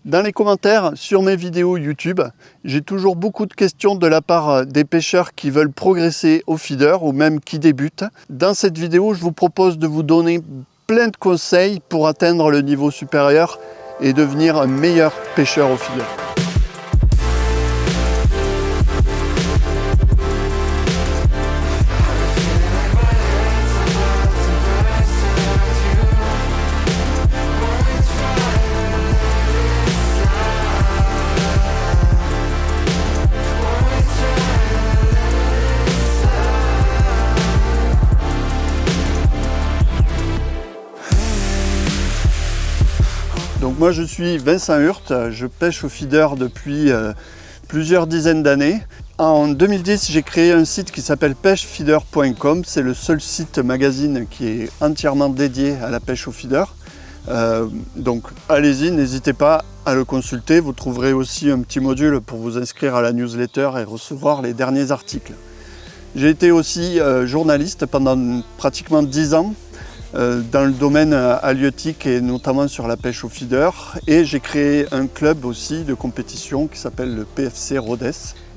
Dans les commentaires sur mes vidéos YouTube, j'ai toujours beaucoup de questions de la part des pêcheurs qui veulent progresser au feeder ou même qui débutent. Dans cette vidéo, je vous propose de vous donner plein de conseils pour atteindre le niveau supérieur et devenir un meilleur pêcheur au feeder. Donc moi je suis Vincent Hurt, je pêche au feeder depuis plusieurs dizaines d'années. En 2010 j'ai créé un site qui s'appelle pêchefeeder.com, c'est le seul site magazine qui est entièrement dédié à la pêche au feeder. Donc allez-y, n'hésitez pas à le consulter, vous trouverez aussi un petit module pour vous inscrire à la newsletter et recevoir les derniers articles. J'ai été aussi journaliste pendant pratiquement 10 ans. Dans le domaine halieutique et notamment sur la pêche au feeder, et j'ai créé un club aussi de compétition qui s'appelle le PFC Rhodes,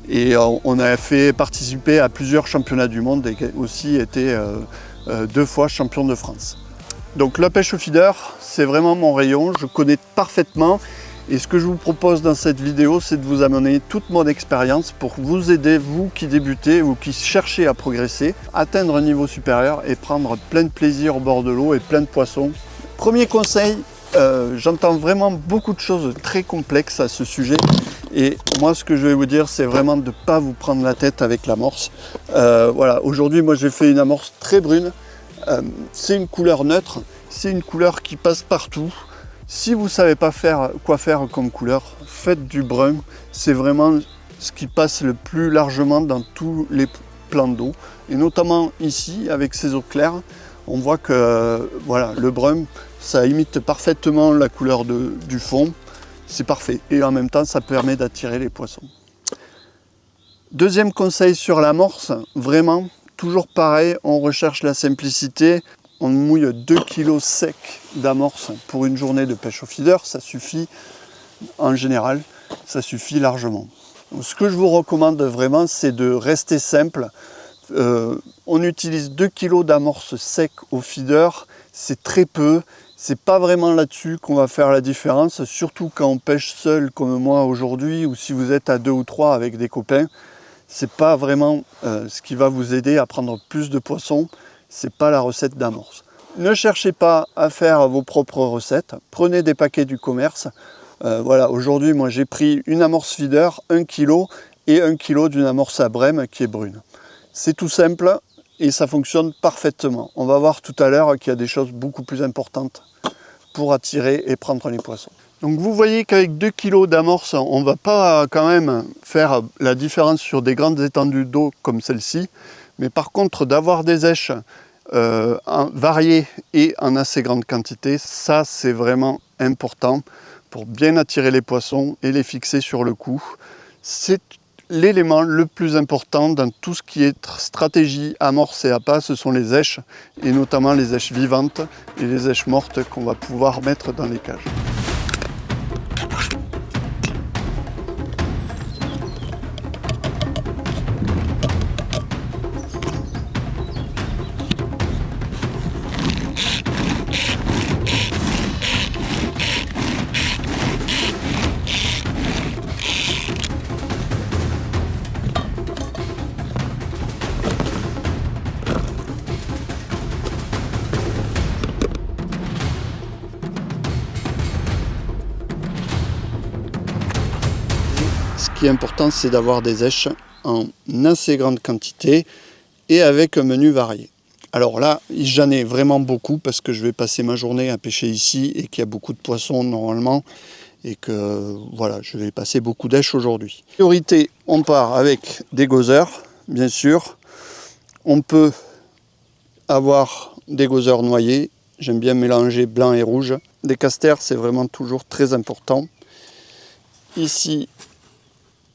et on a fait participer à plusieurs championnats du monde et aussi été 2 fois champion de France. Donc la pêche au feeder, c'est vraiment mon rayon, je connais parfaitement, et ce que je vous propose dans cette vidéo, c'est de vous amener toute mon expérience pour vous aider, vous qui débutez ou qui cherchez à progresser, atteindre un niveau supérieur et prendre plein de plaisir au bord de l'eau et plein de poissons. Premier conseil, j'entends vraiment beaucoup de choses très complexes à ce sujet, et moi ce que je vais vous dire, c'est vraiment de ne pas vous prendre la tête avec l'amorce. Voilà, aujourd'hui moi j'ai fait une amorce très brune, c'est une couleur neutre, c'est une couleur qui passe partout. Si vous ne savez pas quoi faire comme couleur, faites du brun. C'est vraiment ce qui passe le plus largement dans tous les plans d'eau. Et notamment ici, avec ces eaux claires, on voit que voilà, le brun, ça imite parfaitement la couleur du fond. C'est parfait. Et en même temps, ça permet d'attirer les poissons. Deuxième conseil sur l'amorce, vraiment, toujours pareil, on recherche la simplicité. On mouille 2 kg sec d'amorce pour une journée de pêche au feeder, ça suffit en général, ça suffit largement. Donc, ce que je vous recommande vraiment, c'est de rester simple. On utilise 2 kg d'amorce sec au feeder, c'est très peu, c'est pas vraiment là-dessus qu'on va faire la différence, surtout quand on pêche seul comme moi aujourd'hui, ou si vous êtes à 2 ou 3 avec des copains, c'est pas vraiment ce qui va vous aider à prendre plus de poissons. C'est pas la recette d'amorce. Ne cherchez pas à faire vos propres recettes. Prenez des paquets du commerce. Voilà, aujourd'hui, moi j'ai pris une amorce feeder, 1 kg et 1 kg d'une amorce à brème qui est brune. C'est tout simple et ça fonctionne parfaitement. On va voir tout à l'heure qu'il y a des choses beaucoup plus importantes pour attirer et prendre les poissons. Donc vous voyez qu'avec 2 kg d'amorce, on ne va pas quand même faire la différence sur des grandes étendues d'eau comme celle-ci. Mais par contre, d'avoir des éches variées et en assez grande quantité, ça c'est vraiment important pour bien attirer les poissons et les fixer sur le coup. C'est l'élément le plus important dans tout ce qui est stratégie amorce et appât, ce sont les éches, et notamment les éches vivantes et les éches mortes qu'on va pouvoir mettre dans les cages. Ce qui est important, c'est d'avoir des éches en assez grande quantité et avec un menu varié. Alors là, j'en ai vraiment beaucoup parce que je vais passer ma journée à pêcher ici et qu'il y a beaucoup de poissons normalement et que voilà, je vais passer beaucoup d'éches aujourd'hui. En priorité, on part avec des gozzers, bien sûr. On peut avoir des gozzers noyés. J'aime bien mélanger blanc et rouge. Des casters, c'est vraiment toujours très important. Ici,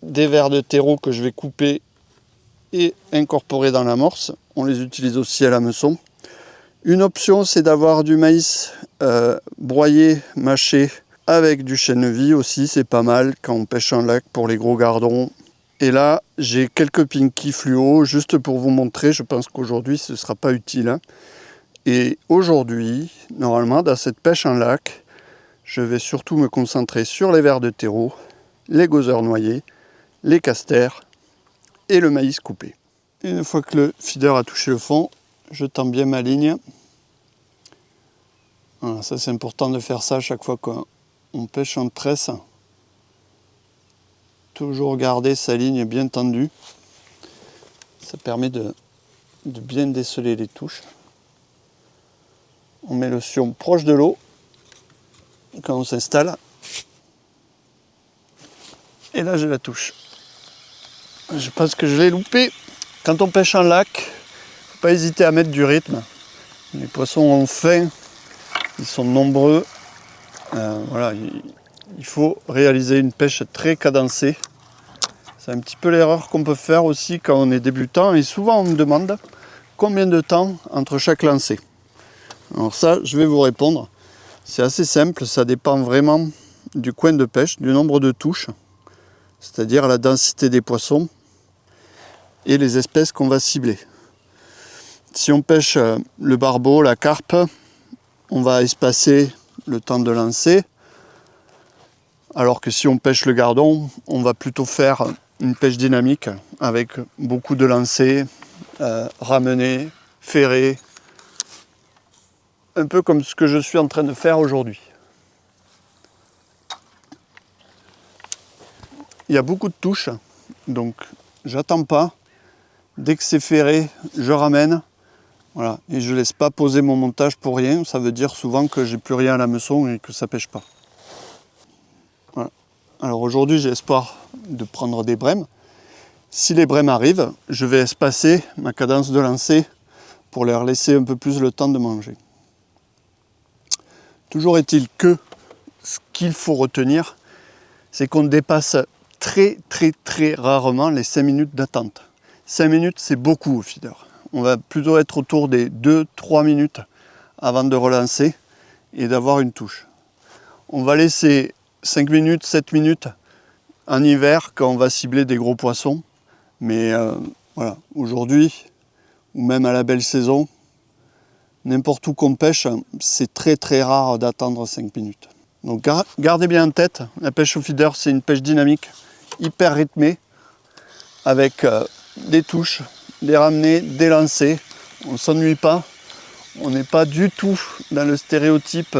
des vers de terreau que je vais couper et incorporer dans l'amorce. On les utilise aussi à l'hameçon. Une option, c'est d'avoir du maïs broyé, mâché, avec du chènevis aussi, c'est pas mal quand on pêche un lac pour les gros gardons. Et là, j'ai quelques pinky fluo juste pour vous montrer. Je pense qu'aujourd'hui, ce ne sera pas utile, hein. Et aujourd'hui, normalement, dans cette pêche en lac, je vais surtout me concentrer sur les vers de terreau, les gothers noyés, les casters et le maïs coupé. Une fois que le feeder a touché le fond, je tends bien ma ligne. Voilà, ça c'est important de faire ça chaque fois qu'on pêche en tresse. Toujours garder sa ligne bien tendue. Ça permet de bien déceler les touches. On met le sion proche de l'eau quand on s'installe. Et là j'ai la touche. Je pense que je l'ai loupé. Quand on pêche en lac, il ne faut pas hésiter à mettre du rythme. Les poissons ont faim, ils sont nombreux. Voilà, il faut réaliser une pêche très cadencée. C'est un petit peu l'erreur qu'on peut faire aussi quand on est débutant. Et souvent on me demande combien de temps entre chaque lancer. Alors ça, je vais vous répondre. C'est assez simple, ça dépend vraiment du coin de pêche, du nombre de touches, c'est-à-dire la densité des poissons et les espèces qu'on va cibler. Si on pêche le barbeau, la carpe, on va espacer le temps de lancer, alors que si on pêche le gardon, on va plutôt faire une pêche dynamique avec beaucoup de lancers, ramenés, ferrés, un peu comme ce que je suis en train de faire aujourd'hui. Il y a beaucoup de touches, donc j'attends pas. Dès que c'est ferré, je ramène. Voilà, et je ne laisse pas poser mon montage pour rien. Ça veut dire souvent que j'ai plus rien à l'hameçon et que ça pêche pas. Voilà. Alors aujourd'hui, j'ai espoir de prendre des brèmes. Si les brèmes arrivent, je vais espacer ma cadence de lancer pour leur laisser un peu plus le temps de manger. Toujours est-il que ce qu'il faut retenir, c'est qu'on dépasse très rarement les 5 minutes d'attente. 5 minutes, c'est beaucoup au feeder. On va plutôt être autour des 2-3 minutes avant de relancer et d'avoir une touche. On va laisser 5 minutes, 7 minutes en hiver quand on va cibler des gros poissons. Mais voilà, aujourd'hui, ou même à la belle saison, n'importe où qu'on pêche, c'est très rare d'attendre 5 minutes. Donc gardez bien en tête, la pêche au feeder, c'est une pêche dynamique, hyper rythmée, avec des touches, des ramenés, des lancers. On ne s'ennuie pas. On n'est pas du tout dans le stéréotype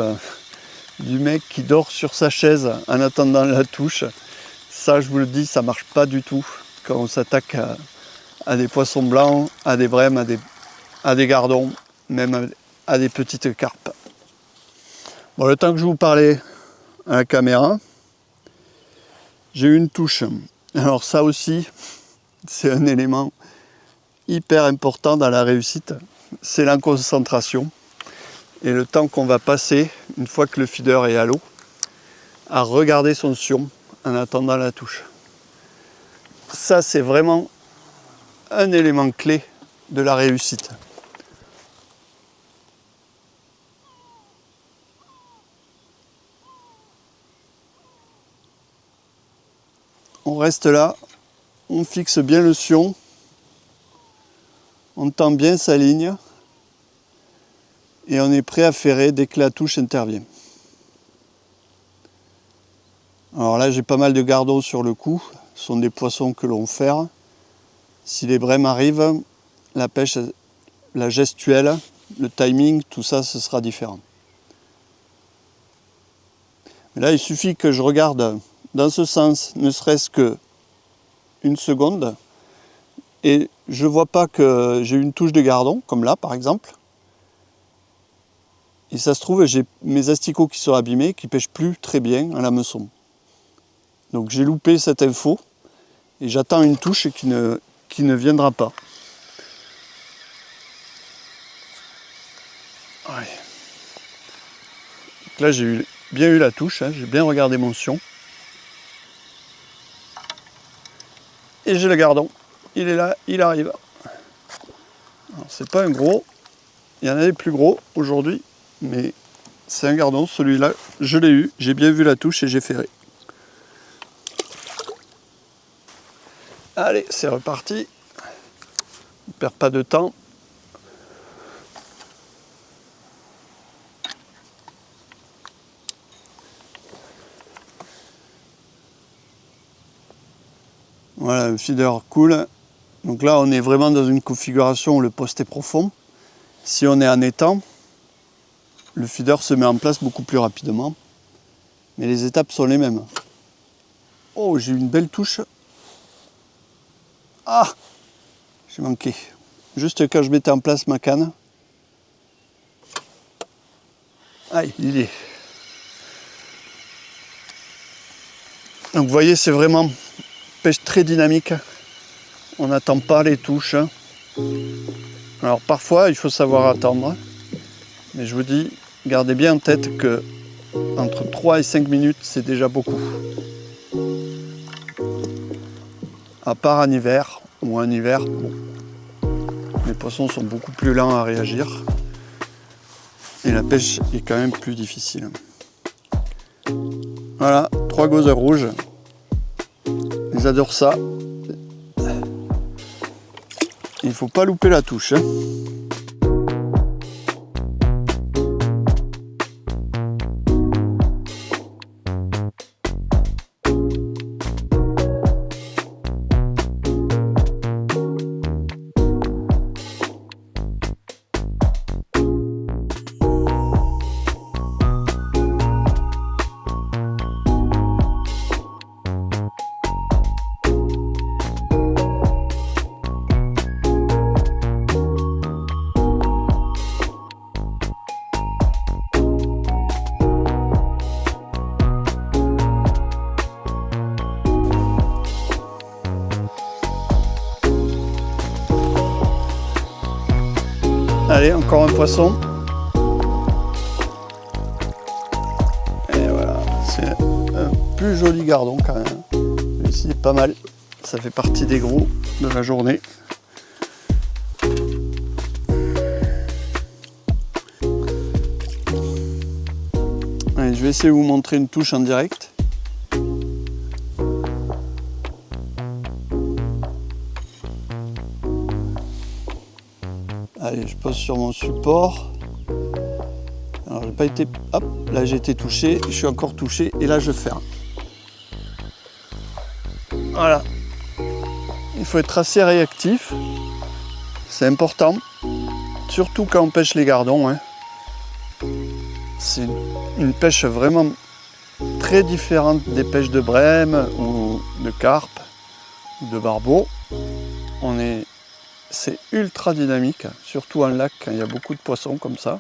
du mec qui dort sur sa chaise en attendant la touche. Ça, je vous le dis, ça ne marche pas du tout quand on s'attaque à des poissons blancs, à des brèmes, à des gardons, même à des petites carpes. Bon, le temps que je vous parlais à la caméra, j'ai eu une touche. Alors ça aussi, c'est un élément hyper important dans la réussite, c'est la concentration et le temps qu'on va passer, une fois que le feeder est à l'eau, à regarder son sion en attendant la touche. Ça, c'est vraiment un élément clé de la réussite. On reste là, on fixe bien le sion, on tend bien sa ligne et on est prêt à ferrer dès que la touche intervient. Alors là, j'ai pas mal de gardons sur le coup, ce sont des poissons que l'on ferre. Si les brèmes arrivent, la pêche, la gestuelle, le timing, tout ça, ce sera différent. Mais là, il suffit que je regarde dans ce sens, ne serait-ce que une seconde, et je vois pas que j'ai une touche de gardon, comme là par exemple. Et ça se trouve, j'ai mes asticots qui sont abîmés, qui pêchent plus très bien à l'hameçon. Donc j'ai loupé cette info, et j'attends une touche qui ne viendra pas. Ouais. Donc là, j'ai bien eu la touche, hein, j'ai bien regardé mon sion. Et j'ai le gardon. Il est là, il arrive. C'est pas un gros. Il y en a des plus gros aujourd'hui, mais c'est un gardon, celui-là, je l'ai eu, j'ai bien vu la touche et j'ai ferré. Allez, c'est reparti. On ne perd pas de temps. Voilà, le feeder cool. Donc là, on est vraiment dans une configuration où le poste est profond. Si on est en étang, le feeder se met en place beaucoup plus rapidement. Mais les étapes sont les mêmes. Oh, j'ai eu une belle touche. Ah, j'ai manqué. Juste quand je mettais en place ma canne. Aïe, il est. Donc vous voyez, c'est vraiment pêche très dynamique. On n'attend pas les touches. Alors parfois, il faut savoir attendre. Mais je vous dis, gardez bien en tête que entre 3 et 5 minutes, c'est déjà beaucoup. À part en hiver, ou en hiver, bon, les poissons sont beaucoup plus lents à réagir. Et la pêche est quand même plus difficile. Voilà, 3 gozer rouges. Ils adorent ça. Il ne faut pas louper la touche. Allez, encore un poisson. Et voilà, c'est un plus joli gardon quand même. Celui-ci est pas mal. Ça fait partie des gros de la journée. Allez, je vais essayer de vous montrer une touche en direct. Allez, je pose sur mon support. Alors, j'ai pas été... Hop, là j'ai été touché, je suis encore touché et là je ferme. Voilà. Il faut être assez réactif. C'est important. Surtout quand on pêche les gardons. Hein. C'est une pêche vraiment très différente des pêches de brème ou de carpe ou de barbeau. C'est ultra dynamique, surtout en lac quand il y a beaucoup de poissons comme ça.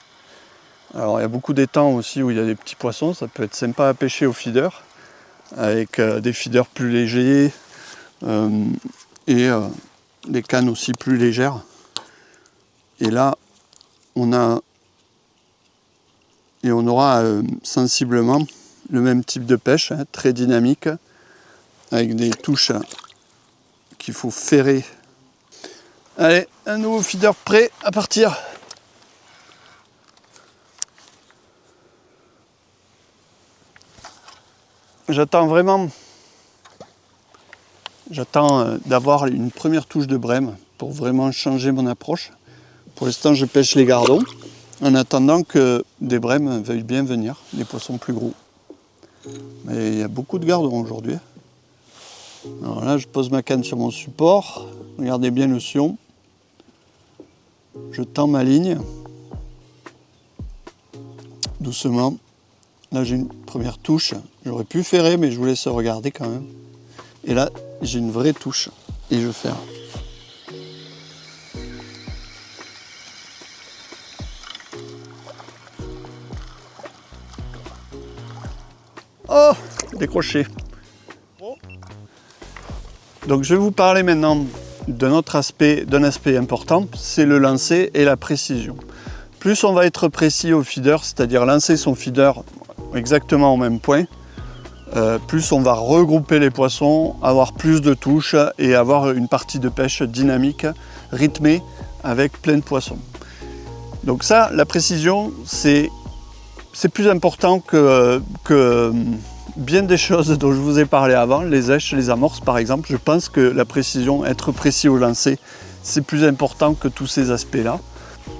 Alors il y a beaucoup d'étangs aussi où il y a des petits poissons, ça peut être sympa à pêcher au feeder, avec des feeders plus légers et des cannes aussi plus légères. Et là, on aura sensiblement le même type de pêche, hein, très dynamique, avec des touches qu'il faut ferrer. Allez, un nouveau feeder prêt à partir. J'attends d'avoir une première touche de brème pour vraiment changer mon approche. Pour l'instant, je pêche les gardons en attendant que des brèmes veuillent bien venir, des poissons plus gros. Mais il y a beaucoup de gardons aujourd'hui. Alors là, je pose ma canne sur mon support. Regardez bien le sillon. Je tends ma ligne. Doucement. Là, j'ai une première touche. J'aurais pu ferrer, mais je vous laisse regarder quand même. Et là, j'ai une vraie touche. Et je ferre. Oh, décroché. Donc, je vais vous parler maintenant d'un aspect important, c'est le lancer et la précision. Plus on va être précis au feeder, c'est-à-dire lancer son feeder exactement au même point, plus on va regrouper les poissons, avoir plus de touches et avoir une partie de pêche dynamique, rythmée, avec plein de poissons. Donc ça, la précision, c'est c'est plus important que bien des choses dont je vous ai parlé avant, les èches, les amorces par exemple. Je pense que la précision, être précis au lancer, c'est plus important que tous ces aspects-là.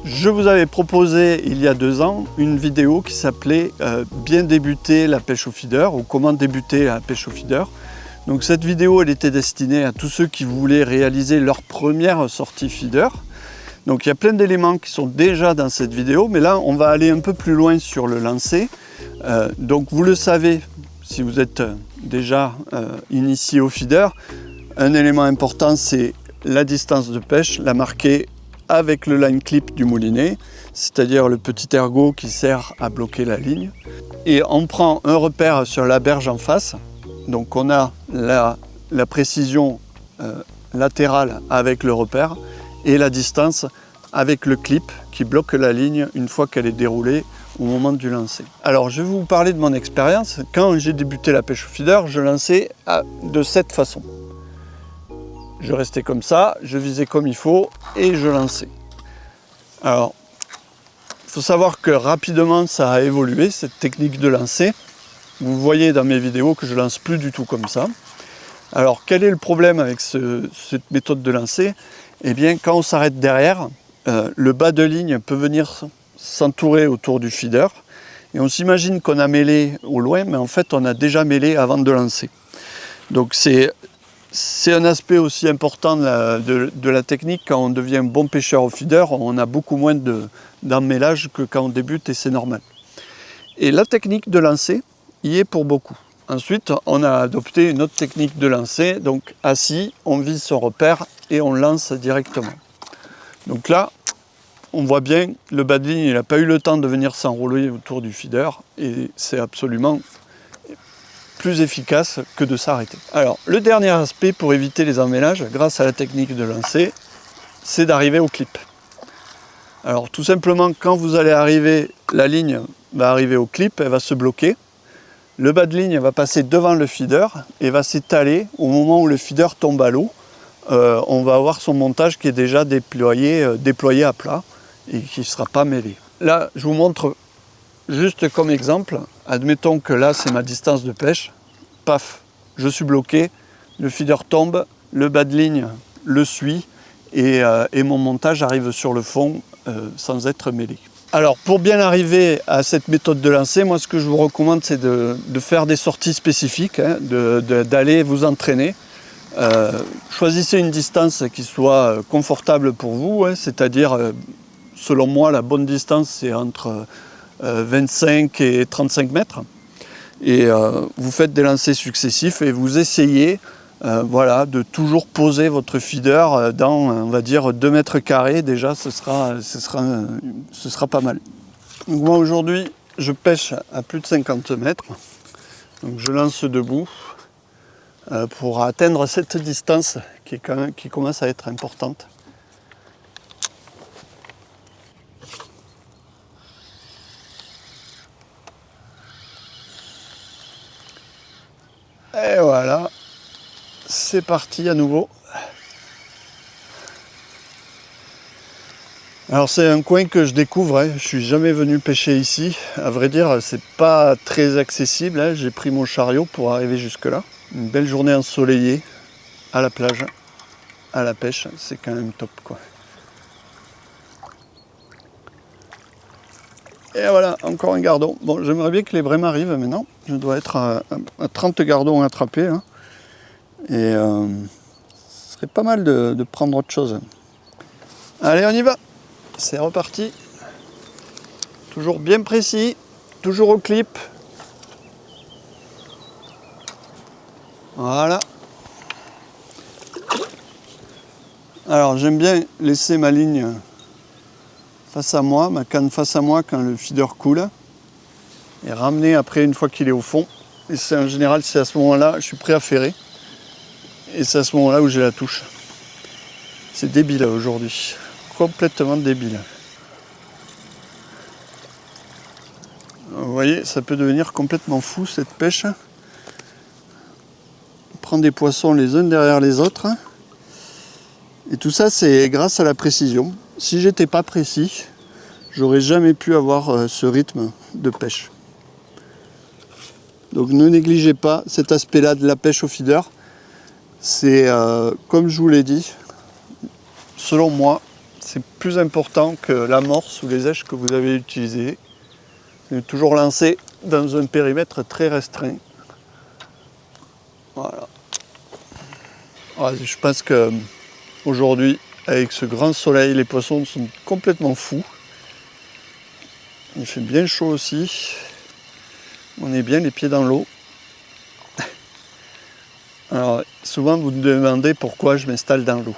Je vous avais proposé il y a 2 ans une vidéo qui s'appelait bien débuter la pêche au feeder ou comment débuter la pêche au feeder. Donc cette vidéo elle était destinée à tous ceux qui voulaient réaliser leur première sortie feeder. Donc il y a plein d'éléments qui sont déjà dans cette vidéo, mais là on va aller un peu plus loin sur le lancer. Donc vous le savez, si vous êtes déjà initié au feeder, un élément important c'est la distance de pêche, la marquer avec le line clip du moulinet, c'est-à-dire le petit ergot qui sert à bloquer la ligne. Et on prend un repère sur la berge en face, donc on a la précision latérale avec le repère et la distance avec le clip qui bloque la ligne une fois qu'elle est déroulée au moment du lancer. Alors je vais vous parler de mon expérience. Quand j'ai débuté la pêche au feeder, je lançais de cette façon. Je restais comme ça, je visais comme il faut et je lançais. Alors, il faut savoir que rapidement ça a évolué, cette technique de lancer. Vous voyez dans mes vidéos que je lance plus du tout comme ça. Alors, quel est le problème avec cette méthode de lancer? Eh bien, quand on s'arrête derrière, le bas de ligne peut venir s'entourer autour du feeder. Et on s'imagine qu'on a mêlé au loin, mais en fait, on a déjà mêlé avant de lancer. Donc, c'est un aspect aussi important de la technique. Quand on devient bon pêcheur au feeder, on a beaucoup moins d'emmêlage que quand on débute et c'est normal. Et la technique de lancer y est pour beaucoup. Ensuite, on a adopté une autre technique de lancer. Donc assis, on vise son repère et on lance directement. Donc là, on voit bien, le bas de ligne, il n'a pas eu le temps de venir s'enrouler autour du feeder et c'est absolument plus efficace que de s'arrêter. Alors, le dernier aspect pour éviter les emmêlages, grâce à la technique de lancer, c'est d'arriver au clip. Alors, tout simplement, quand vous allez arriver, la ligne va arriver au clip, elle va se bloquer. Le bas de ligne va passer devant le feeder et va s'étaler au moment où le feeder tombe à l'eau. On va avoir son montage qui est déjà déployé à plat et qui ne sera pas mêlé. Là, je vous montre juste comme exemple, admettons que là c'est ma distance de pêche, paf, je suis bloqué, le feeder tombe, le bas de ligne le suit et mon montage arrive sur le fond sans être mêlé. Alors pour bien arriver à cette méthode de lancer, moi ce que je vous recommande c'est de faire des sorties spécifiques, hein, d'aller vous entraîner. Choisissez une distance qui soit confortable pour vous, hein, c'est-à-dire selon moi la bonne distance c'est entre 25 et 35 mètres et vous faites des lancers successifs et vous essayez voilà, de toujours poser votre feeder dans on va dire 2 mètres carrés. Déjà ce sera pas mal. Donc moi aujourd'hui je pêche à plus de 50 mètres, donc je lance debout pour atteindre cette distance qui commence à être importante. Et voilà, c'est parti à nouveau. Alors c'est un coin que je découvre, hein. Je suis jamais venu pêcher ici. À vrai dire, c'est pas très accessible, hein. J'ai pris mon chariot pour arriver jusque là. Une belle journée ensoleillée à la plage, à la pêche, c'est quand même top quoi. Et voilà, encore un gardon. Bon, j'aimerais bien que les brèmes arrivent, mais non, je dois être à 30 gardons attrapés. Hein. Et ce serait pas mal de prendre autre chose. Allez, on y va. C'est reparti. Toujours bien précis, toujours au clip. Voilà. Alors, j'aime bien laisser ma ligne face à moi, ma canne face à moi quand le feeder coule et ramener après une fois qu'il est au fond. Et c'est en général c'est à ce moment-là, je suis prêt à ferrer et c'est à ce moment-là où j'ai la touche. C'est débile aujourd'hui, complètement débile. Vous voyez, ça peut devenir complètement fou cette pêche. On prend des poissons les uns derrière les autres. Et tout ça c'est grâce à la précision. Si j'étais pas précis, j'aurais jamais pu avoir ce rythme de pêche. Donc ne négligez pas cet aspect-là de la pêche au feeder. C'est, comme je vous l'ai dit, selon moi, c'est plus important que l'amorce ou les éches que vous avez utilisées. Toujours lancé dans un périmètre très restreint. Voilà. Je pense qu'aujourd'hui, avec ce grand soleil, les poissons sont complètement fous. Il fait bien chaud aussi. On est bien les pieds dans l'eau. Alors, souvent vous me demandez pourquoi je m'installe dans l'eau.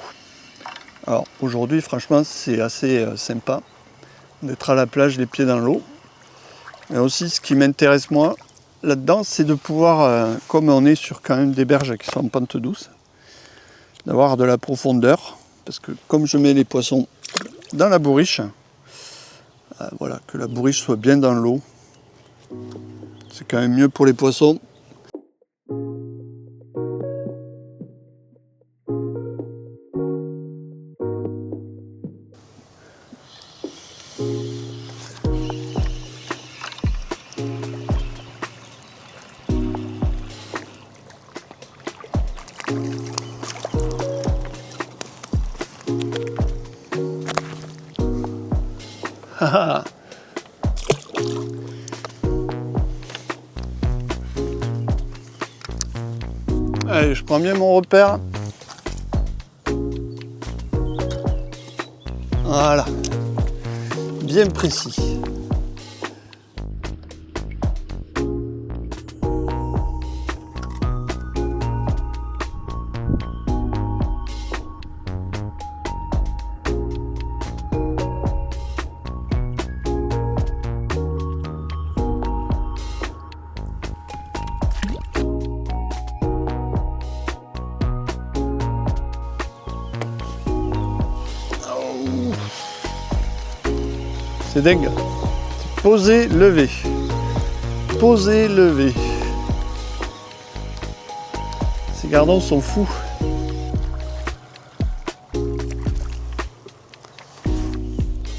Alors, aujourd'hui, franchement, c'est assez sympa d'être à la plage, les pieds dans l'eau. Mais aussi, ce qui m'intéresse moi là-dedans, c'est de pouvoir, comme on est sur quand même des berges qui sont en pente douce, d'avoir de la profondeur. Parce que comme je mets les poissons dans la bourriche, voilà, que la bourriche soit bien dans l'eau, c'est quand même mieux pour les poissons. Allez, je prends bien mon repère. Voilà, bien précis. C'est dingue. Poser, lever. Poser, lever. Ces gardons sont fous.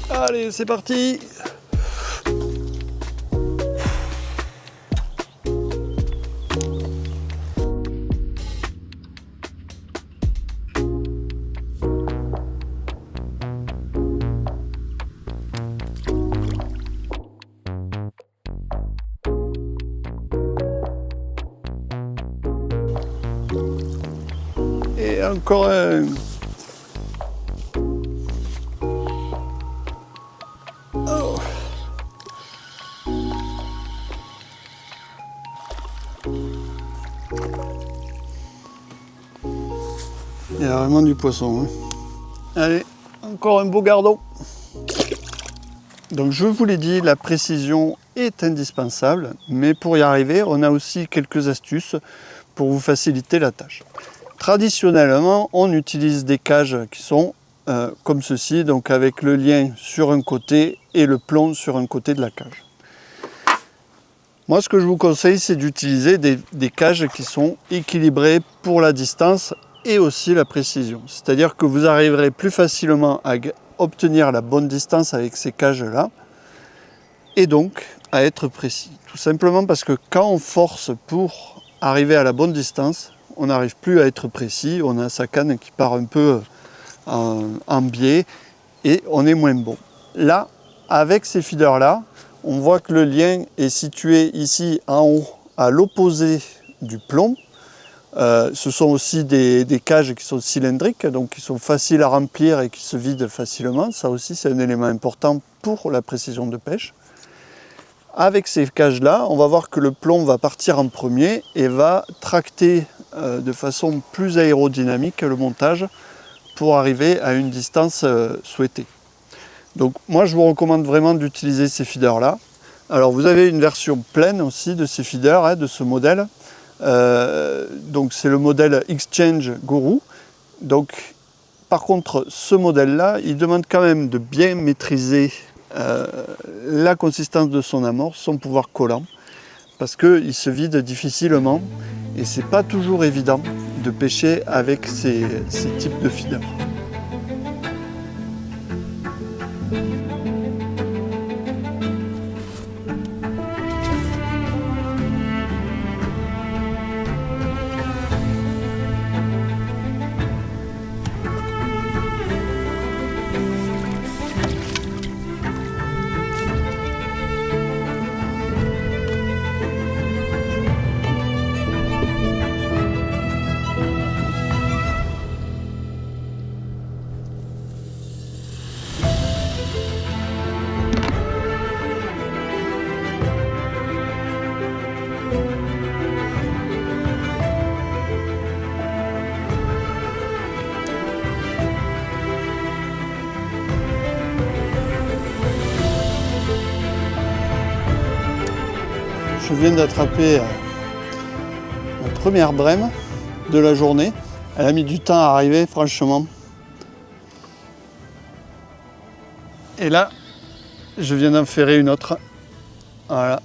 Allez, c'est parti. Et encore un. Oh. Il y a vraiment du poisson. Hein. Allez, encore un beau gardon. Donc je vous l'ai dit, la précision est indispensable, mais pour y arriver, on a aussi quelques astuces pour vous faciliter la tâche. Traditionnellement, on utilise des cages qui sont comme ceci, donc avec le lien sur un côté et le plomb sur un côté de la cage. Moi, ce que je vous conseille, c'est d'utiliser des cages qui sont équilibrées pour la distance et aussi la précision. C'est-à-dire que vous arriverez plus facilement à obtenir la bonne distance avec ces cages-là et donc à être précis. Tout simplement parce que quand on force pour arriver à la bonne distance, on n'arrive plus à être précis, on a sa canne qui part un peu en biais et on est moins bon. Là, avec ces feeders-là, on voit que le lien est situé ici en haut à l'opposé du plomb. Ce sont aussi des cages qui sont cylindriques, donc qui sont faciles à remplir et qui se vident facilement. Ça aussi, c'est un élément important pour la précision de pêche. Avec ces cages-là, on va voir que le plomb va partir en premier et va tracter de façon plus aérodynamique le montage pour arriver à une distance souhaitée. Donc moi, je vous recommande vraiment d'utiliser ces feeders-là. Alors vous avez une version pleine aussi de ces feeders, hein, de ce modèle. Donc c'est le modèle Exchange Guru. Donc par contre, ce modèle-là, il demande quand même de bien maîtriser la consistance de son amorce, son pouvoir collant, parce qu'il se vide difficilement et c'est pas toujours évident de pêcher avec ces types de feeders. je viens d'attraper ma première brème de la journée. Elle a mis du temps à arriver, franchement. Et là, je viens d'en ferrer une autre. Voilà.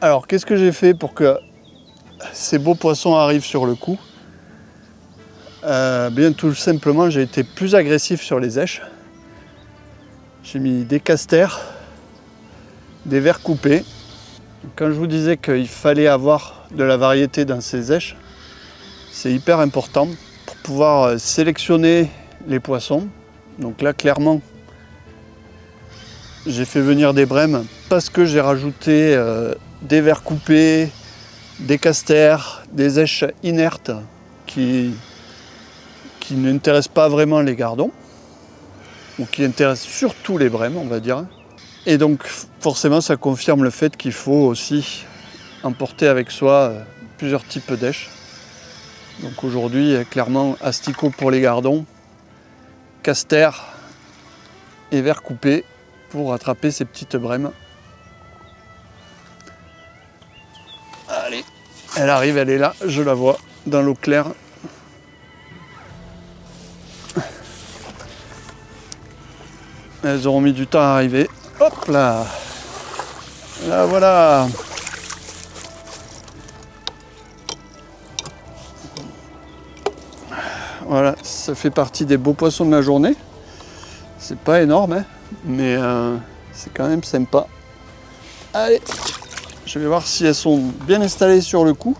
Alors, qu'est-ce que j'ai fait pour que ces beaux poissons arrivent sur le coup? Bien tout simplement, j'ai été plus agressif sur les èches. J'ai mis des casters, des vers coupés. Quand je vous disais qu'il fallait avoir de la variété dans ces èches, c'est hyper important pour pouvoir sélectionner les poissons. Donc là, clairement, j'ai fait venir des brèmes parce que j'ai rajouté des vers coupés, des casters, des èches inertes qui n'intéressent pas vraiment les gardons, ou qui intéressent surtout les brèmes, on va dire. Et donc forcément, ça confirme le fait qu'il faut aussi emporter avec soi plusieurs types d'èches. Donc aujourd'hui, clairement, asticot pour les gardons, caster et vers coupés pour attraper ces petites brèmes. Allez, elle arrive, elle est là, je la vois dans l'eau claire. Elles auront mis du temps à arriver. Hop là! Là voilà! Voilà, ça fait partie des beaux poissons de la journée. C'est pas énorme, hein, mais c'est quand même sympa. Allez, je vais voir si elles sont bien installées sur le coup.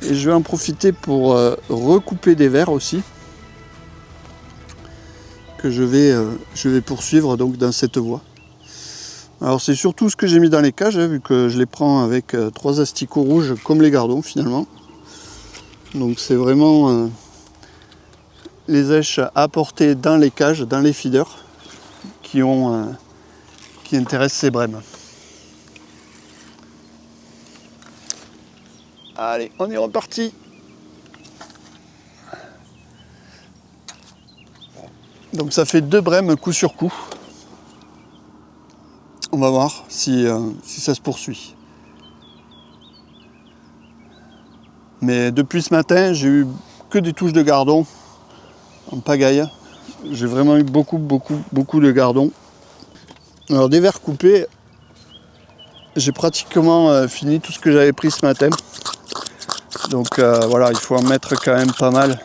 Et je vais en profiter pour recouper des vers aussi. Que je vais poursuivre donc dans cette voie. Alors c'est surtout ce que j'ai mis dans les cages, hein, vu que je les prends avec 3 asticots rouges comme les gardons finalement. Donc c'est vraiment les èches apportées dans les cages, dans les feeders, qui intéressent ces brèmes. Allez, on est reparti. Donc ça fait 2 brèmes coup sur coup. On va voir si ça se poursuit. Mais depuis ce matin, j'ai eu que des touches de gardons en pagaille. J'ai vraiment eu beaucoup de gardons. Alors des vers coupés, j'ai pratiquement fini tout ce que j'avais pris ce matin. Donc voilà, il faut en mettre quand même pas mal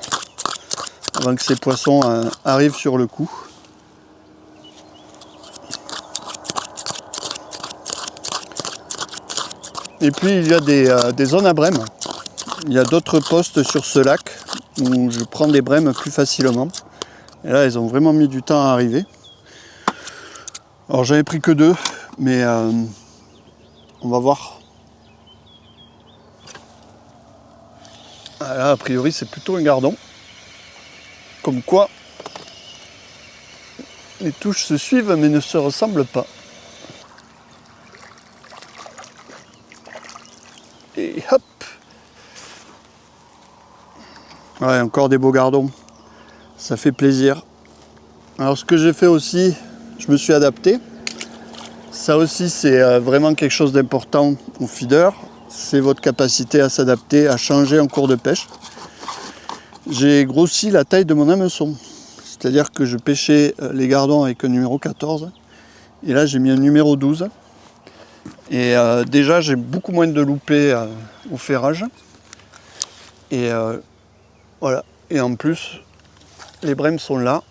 avant que ces poissons arrivent sur le coup. Et puis il y a des zones à brèmes. Il y a d'autres postes sur ce lac où je prends des brèmes plus facilement. Et là, elles ont vraiment mis du temps à arriver. Alors j'avais pris que 2, mais on va voir. Là, a priori, c'est plutôt un gardon. Comme quoi, les touches se suivent mais ne se ressemblent pas. Et hop! Ouais, encore des beaux gardons. Ça fait plaisir. Alors ce que j'ai fait aussi, je me suis adapté. Ça aussi, c'est vraiment quelque chose d'important au feeder. C'est votre capacité à s'adapter, à changer en cours de pêche. J'ai grossi la taille de mon hameçon. C'est-à-dire que je pêchais les gardons avec un numéro 14. Et là, j'ai mis un numéro 12. Et déjà, j'ai beaucoup moins de loupés au ferrage. Et voilà. Et en plus, les brèmes sont là.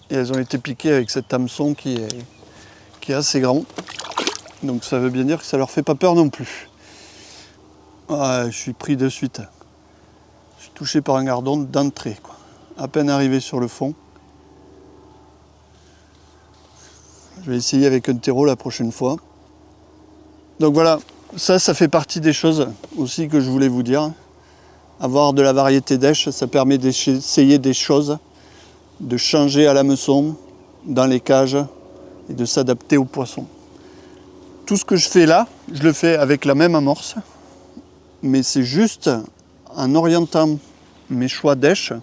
Et elles ont été piquées avec cet hameçon qui est assez grand. Donc ça veut bien dire que ça leur fait pas peur non plus. Ah, je suis pris de suite. Je suis touché par un gardon d'entrée, quoi. À peine arrivé sur le fond. Je vais essayer avec un terreau la prochaine fois. Donc voilà, ça fait partie des choses aussi que je voulais vous dire. Avoir de la variété d'èches, ça permet d'essayer des choses, de changer à l'hameçon, dans les cages, et de s'adapter aux poissons. Tout ce que je fais là, je le fais avec la même amorce, mais c'est juste en orientant mes choix d'èches,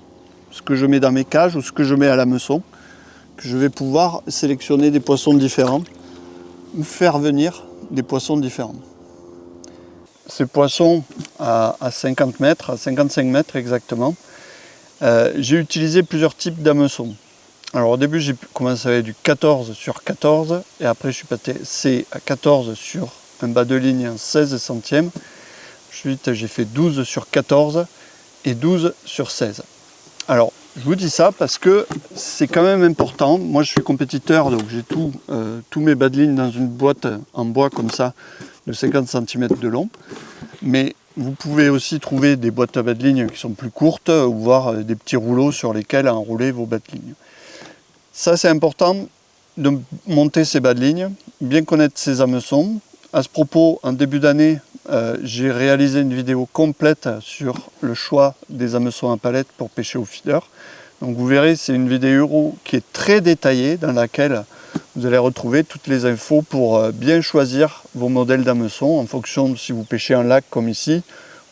ce que je mets dans mes cages ou ce que je mets à l'hameçon, que je vais pouvoir sélectionner des poissons différents ou faire venir des poissons différents. Ces poissons à 50 mètres, à 55 mètres exactement, j'ai utilisé plusieurs types d'hameçons. Alors au début j'ai commencé avec du 14 sur 14 et après je suis passé à 14 sur un bas de ligne 16 centièmes. Ensuite j'ai fait 12 sur 14 et 12 sur 16. Alors je vous dis ça parce que c'est quand même important. Moi je suis compétiteur donc j'ai tous mes bas de ligne dans une boîte en bois comme ça de 50 cm de long. Mais vous pouvez aussi trouver des boîtes à bas de ligne qui sont plus courtes ou voir des petits rouleaux sur lesquels enrouler vos bas de ligne. Ça c'est important de monter ces bas de ligne, bien connaître ces hameçons. À ce propos, en début d'année, j'ai réalisé une vidéo complète sur le choix des hameçons à palette pour pêcher au feeder. Donc vous verrez, c'est une vidéo qui est très détaillée dans laquelle vous allez retrouver toutes les infos pour bien choisir vos modèles d'hameçons en fonction de si vous pêchez un lac comme ici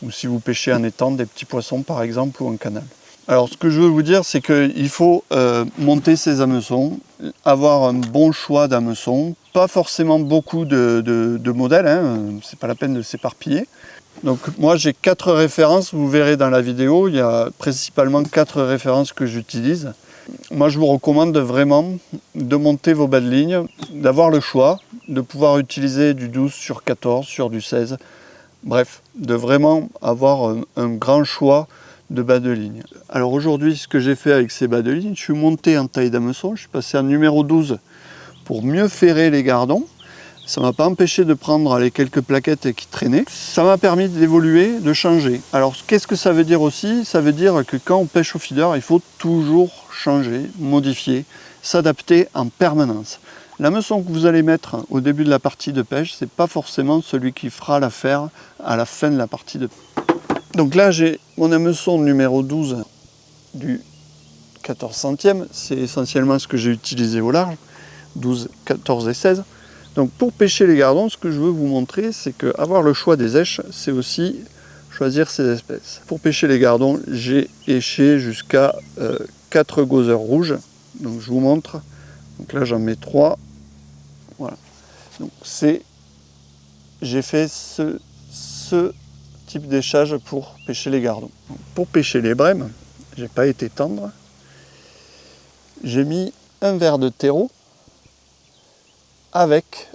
ou si vous pêchez en étang des petits poissons par exemple ou un canal. Alors ce que je veux vous dire c'est qu'il faut monter ces hameçons, avoir un bon choix d'hameçons, pas forcément beaucoup de modèles, hein, c'est pas la peine de s'éparpiller. Donc moi j'ai 4 références, vous verrez dans la vidéo, il y a principalement 4 références que j'utilise. Moi je vous recommande vraiment de monter vos bas de ligne, d'avoir le choix, de pouvoir utiliser du 12 sur 14, sur du 16, bref, de vraiment avoir un grand choix de bas de ligne. Alors aujourd'hui ce que j'ai fait avec ces bas de ligne, je suis monté en taille d'hameçon, je suis passé en numéro 12 pour mieux ferrer les gardons. Ça ne m'a pas empêché de prendre les quelques plaquettes qui traînaient. Ça m'a permis d'évoluer, de changer. Alors qu'est-ce que ça veut dire aussi? Ça veut dire que quand on pêche au feeder, il faut toujours changer, modifier, s'adapter en permanence. L'hameçon que vous allez mettre au début de la partie de pêche, ce n'est pas forcément celui qui fera l'affaire à la fin de la partie de pêche. Donc là j'ai mon hameçon numéro 12 du 14 centième, c'est essentiellement ce que j'ai utilisé au large, 12, 14 et 16. Donc pour pêcher les gardons, ce que je veux vous montrer, c'est qu'avoir le choix des éches, c'est aussi choisir ses espèces. Pour pêcher les gardons, j'ai éché jusqu'à 4 gozer rouges, donc je vous montre. Donc là j'en mets 3, voilà. Donc j'ai fait ce type d'échage pour pêcher les gardons. Donc, pour pêcher les brèmes, j'ai pas été tendre. J'ai mis un verre de terreau avec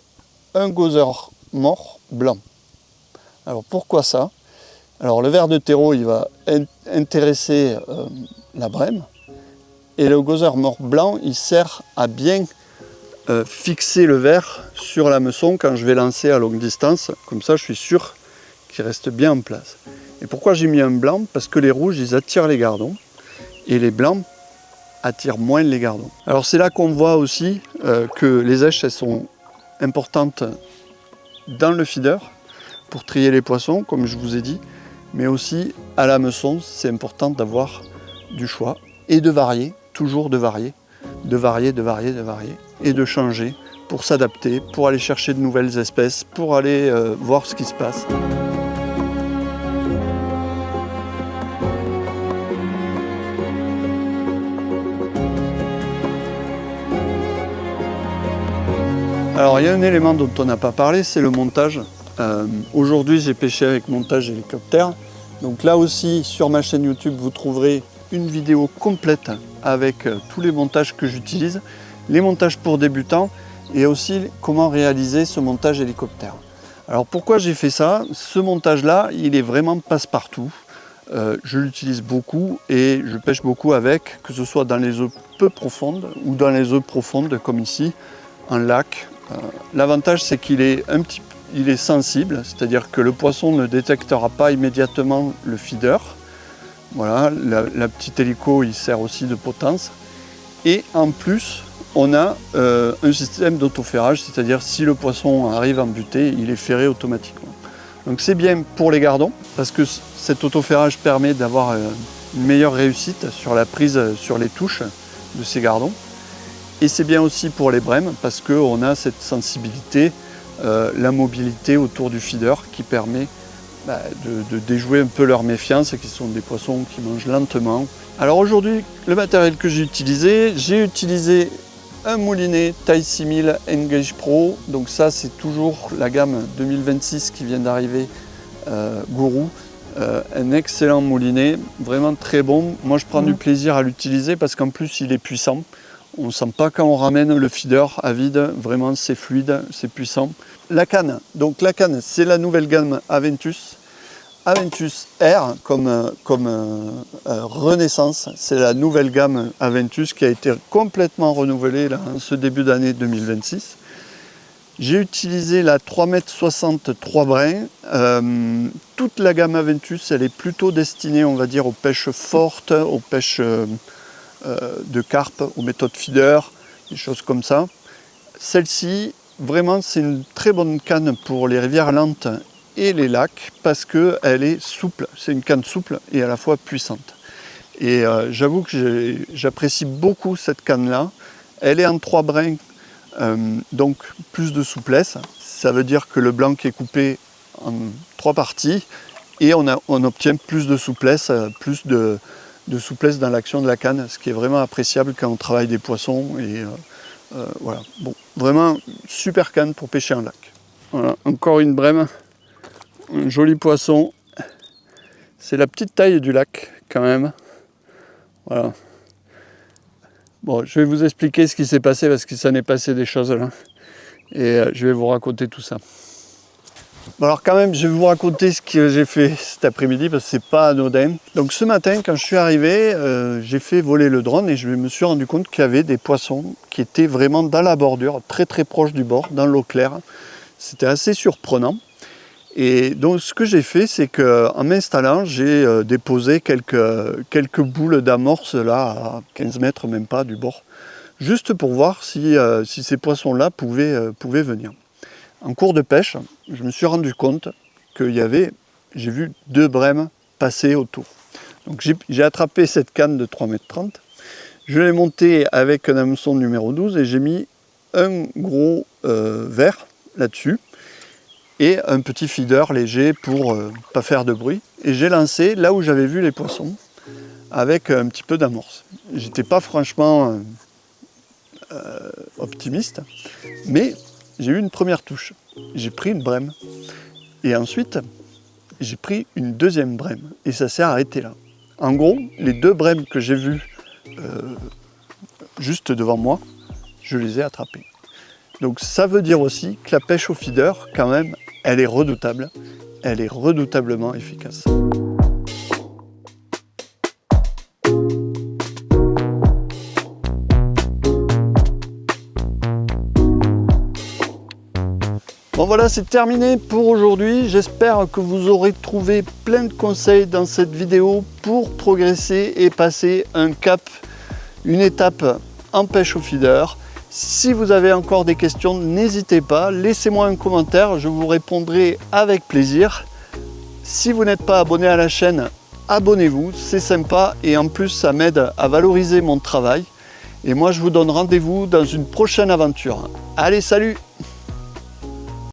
un gozer mort blanc. Alors pourquoi ça? Alors le verre de terreau il va intéresser la brème et le gozer mort blanc il sert à bien fixer le verre sur l'hameçon quand je vais lancer à longue distance, comme ça je suis sûr qu'il reste bien en place. Et pourquoi j'ai mis un blanc? Parce que les rouges ils attirent les gardons et les blancs attirent moins les gardons. Alors c'est là qu'on voit aussi que les éches elles sont importantes dans le feeder pour trier les poissons comme je vous ai dit, mais aussi à l'hameçon c'est important d'avoir du choix et de varier, toujours de varier et de changer pour s'adapter, pour aller chercher de nouvelles espèces, pour aller voir ce qui se passe. Alors il y a un élément dont on n'a pas parlé, c'est le montage. Aujourd'hui j'ai pêché avec montage hélicoptère. Donc là aussi sur ma chaîne YouTube vous trouverez une vidéo complète avec tous les montages que j'utilise, les montages pour débutants et aussi comment réaliser ce montage hélicoptère. Alors pourquoi j'ai fait ça? Ce montage là il est vraiment passe-partout. Je l'utilise beaucoup et je pêche beaucoup avec, que ce soit dans les eaux peu profondes ou dans les eaux profondes comme ici, en lac. L'avantage c'est qu'il est sensible, c'est-à-dire que le poisson ne détectera pas immédiatement le feeder. Voilà, la petite hélico il sert aussi de potence. Et en plus, on a un système d'autoferrage, c'est-à-dire si le poisson arrive en butée, il est ferré automatiquement. Donc c'est bien pour les gardons, parce que cet autoferrage permet d'avoir une meilleure réussite sur la prise sur les touches de ces gardons. Et c'est bien aussi pour les brèmes parce qu'on a cette sensibilité, la mobilité autour du feeder qui permet de déjouer un peu leur méfiance, qui sont des poissons qui mangent lentement. Alors aujourd'hui, le matériel que j'ai utilisé un moulinet taille 6000 Engage Pro. Donc ça c'est toujours la gamme 2026 qui vient d'arriver, Gourou. Un excellent moulinet, vraiment très bon. Moi je prends du plaisir à l'utiliser parce qu'en plus il est puissant. On ne sent pas quand on ramène le feeder à vide, vraiment c'est fluide, c'est puissant. La canne, donc la canne c'est la nouvelle gamme Aventus. Aventus R comme Renaissance, c'est la nouvelle gamme Aventus qui a été complètement renouvelée là, en ce début d'année 2026. J'ai utilisé la 3,60 m 3 brins. Toute la gamme Aventus, elle est plutôt destinée, on va dire, aux pêches fortes, aux pêches de carpe, aux méthodes feeder, des choses comme ça. Celle-ci, vraiment, c'est une très bonne canne pour les rivières lentes et les lacs parce qu'elle est souple. C'est une canne souple et à la fois puissante. Et j'avoue que j'apprécie beaucoup cette canne-là. Elle est en 3 brins, donc plus de souplesse. Ça veut dire que le blanc est coupé en 3 parties et on obtient plus de souplesse, plus de souplesse dans l'action de la canne, ce qui est vraiment appréciable quand on travaille des poissons. Et voilà, bon, vraiment super canne pour pêcher en lac. Voilà, encore une brème, un joli poisson. C'est la petite taille du lac quand même. Voilà. Bon, je vais vous expliquer ce qui s'est passé parce que ça n'est passé des choses là. Et je vais vous raconter tout ça. Bon alors quand même, je vais vous raconter ce que j'ai fait cet après-midi parce que c'est pas anodin. Donc ce matin, quand je suis arrivé, j'ai fait voler le drone et je me suis rendu compte qu'il y avait des poissons qui étaient vraiment dans la bordure, très très proche du bord, dans l'eau claire. C'était assez surprenant. Et donc ce que j'ai fait, c'est qu'en m'installant, j'ai déposé quelques boules d'amorce là, à 15 mètres même pas du bord, juste pour voir si ces poissons-là pouvaient venir. En cours de pêche, je me suis rendu compte qu'il y avait, j'ai vu 2 brèmes passer autour. Donc j'ai attrapé cette canne de 3,30 m, je l'ai montée avec un hameçon numéro 12 et j'ai mis un gros verre là-dessus et un petit feeder léger pour pas faire de bruit. Et j'ai lancé là où j'avais vu les poissons avec un petit peu d'amorce. J'étais pas franchement optimiste, mais j'ai eu une première touche. J'ai pris une brème et ensuite j'ai pris une deuxième brème et ça s'est arrêté là. En gros, les 2 brèmes que j'ai vues juste devant moi, je les ai attrapées. Donc ça veut dire aussi que la pêche au feeder, quand même, elle est redoutable, elle est redoutablement efficace. Bon voilà, c'est terminé pour aujourd'hui. J'espère que vous aurez trouvé plein de conseils dans cette vidéo pour progresser et passer un cap, une étape en pêche au feeder. Si vous avez encore des questions, n'hésitez pas, laissez-moi un commentaire, je vous répondrai avec plaisir. Si vous n'êtes pas abonné à la chaîne, abonnez-vous, c'est sympa et en plus ça m'aide à valoriser mon travail. Et moi je vous donne rendez-vous dans une prochaine aventure. Allez, salut!